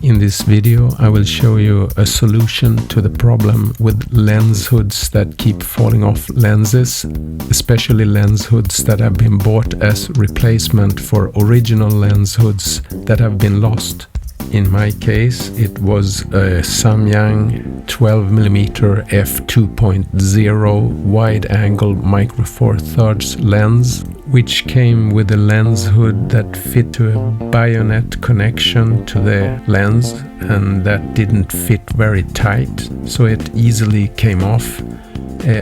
In this video I will show you a solution to the problem with lens hoods that keep falling off lenses, especially lens hoods that have been bought as replacement for original lens hoods that have been lost. In my case it was a Samyang 12mm f2.0 wide-angle micro four thirds lens, which came with a lens hood that fit to a bayonet connection to the lens, and that didn't fit very tight, so it easily came off.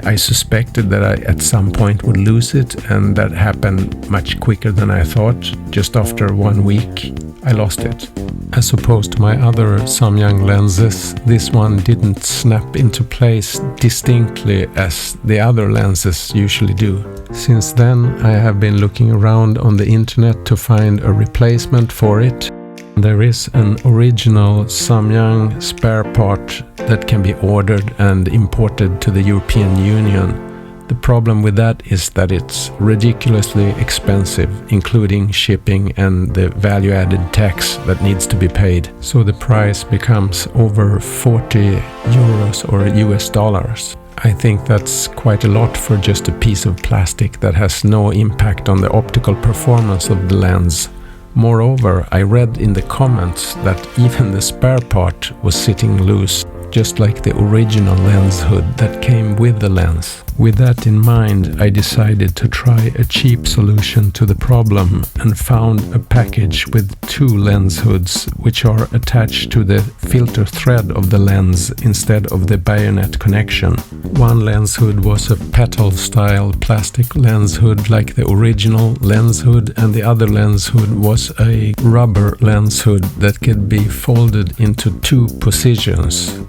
I suspected that I at some point would lose it, and that happened much quicker than I thought. Just after 1 week I lost it. As opposed to my other Samyang lenses, this one didn't snap into place distinctly as the other lenses usually do. Since then I have been looking around on the internet to find a replacement for it. There is an original Samyang spare part that can be ordered and imported to the European Union. The problem with that is that it's ridiculously expensive, including shipping and the value-added tax that needs to be paid. So the price becomes over 40 euros or US dollars. I think that's quite a lot for just a piece of plastic that has no impact on the optical performance of the lens. Moreover, I read in the comments that even the spare part was sitting loose, just like the original lens hood that came with the lens. With that in mind, I decided to try a cheap solution to the problem and found a package with 2 lens hoods which are attached to the filter thread of the lens instead of the bayonet connection. One lens hood was a petal-style plastic lens hood like the original lens hood, and the other lens hood was a rubber lens hood that could be folded into 2 positions.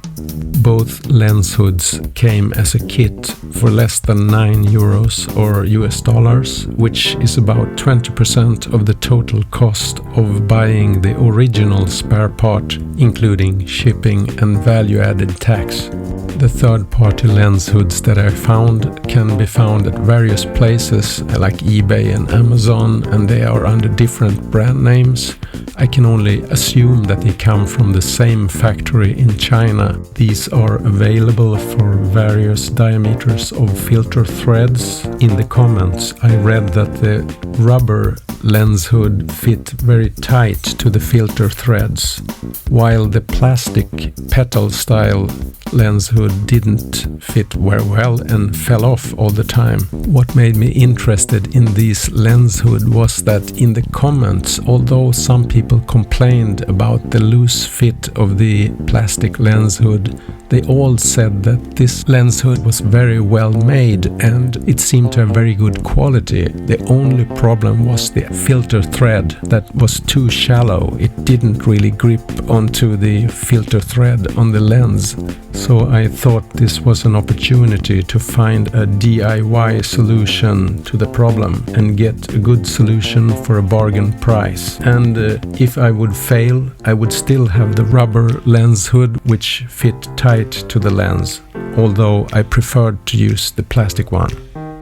Both lens hoods came as a kit for less than 9 euros or US dollars, which is about 20% of the total cost of buying the original spare part, including shipping and value-added tax. The third-party lens hoods that I found can be found at various places like eBay and Amazon, and they are under different brand names. I can only assume that they come from the same factory in China. These are available for various diameters of filter threads. In the comments I read that the rubber lens hood fit very tight to the filter threads, while the plastic petal-style lens hood didn't fit very well and fell off all the time. What made me interested in this lens hood was that in the comments, although some people complained about the loose fit of the plastic lens hood, they all said that this lens hood was very well made and it seemed to have very good quality. The only problem was the filter thread that was too shallow. It didn't really grip onto the filter thread on the lens. So I thought this was an opportunity to find a DIY solution to the problem and get a good solution for a bargain price. And if I would fail, I would still have the rubber lens hood which fit tight to the lens, although I preferred to use the plastic one.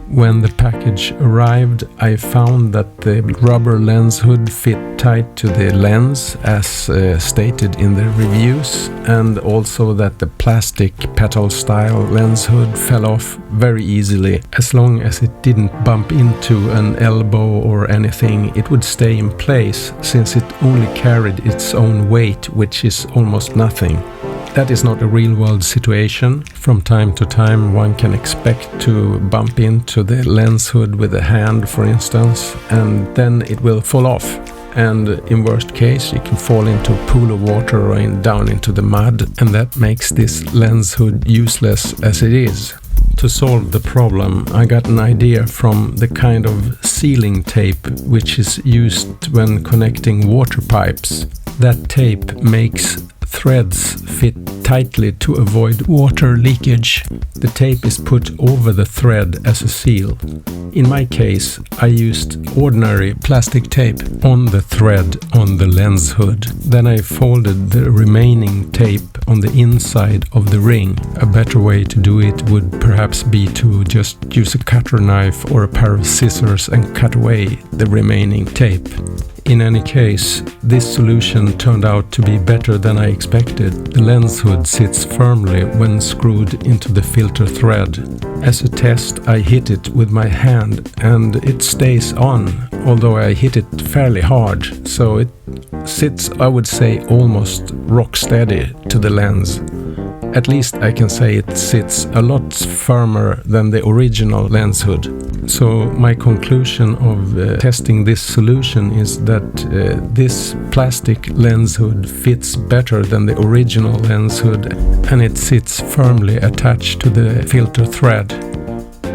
When the package arrived, I found that the rubber lens hood fit tight to the lens as stated in the reviews, and also that the plastic petal-style lens hood fell off very easily. As long as it didn't bump into an elbow or anything, it would stay in place, since it only carried its own weight, which is almost nothing. That is not a real-world situation. From time to time one can expect to bump into the lens hood with a hand, for instance, and then it will fall off. And in worst case you can fall into a pool of water or down into the mud, and that makes this lens hood useless as it is. To solve the problem, I got an idea from the kind of sealing tape which is used when connecting water pipes. That tape makes threads fit tightly to avoid water leakage. The tape is put over the thread as a seal. In my case, I used ordinary plastic tape on the thread on the lens hood. Then I folded the remaining tape on the inside of the ring. A better way to do it would perhaps be to just use a cutter knife or a pair of scissors and cut away the remaining tape. In any case, this solution turned out to be better than I expected. The lens hood sits firmly when screwed into the filter thread. As a test, I hit it with my hand and it stays on, although I hit it fairly hard, so it sits, I would say, almost rock steady to the lens. At least I can say it sits a lot firmer than the original lens hood. So my conclusion of testing this solution is that this plastic lens hood fits better than the original lens hood, and it sits firmly attached to the filter thread.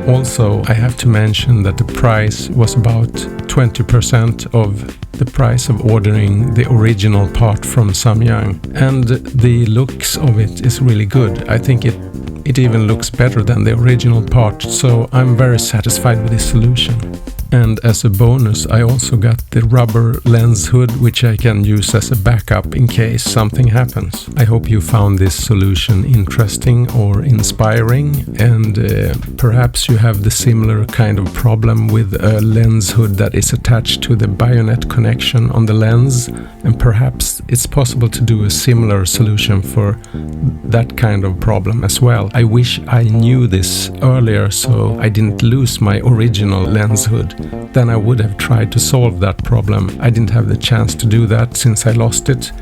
Also, I have to mention that the price was about 20% of the price of ordering the original part from Samyang, and the looks of it is really good. I think it even looks better than the original part, so I'm very satisfied with this solution. And as a bonus, I also got the rubber lens hood, which I can use as a backup in case something happens. I hope you found this solution interesting or inspiring, and perhaps you have the similar kind of problem with a lens hood that is attached to the bayonet connection on the lens, and perhaps it's possible to do a similar solution for that kind of problem as well. I wish I knew this earlier so I didn't lose my original lens hood. Then I would have tried to solve that problem. I didn't have the chance to do that since I lost it,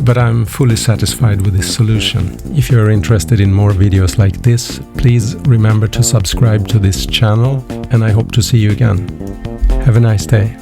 but I'm fully satisfied with this solution. If you're interested in more videos like this, please remember to subscribe to this channel, and I hope to see you again. Have a nice day.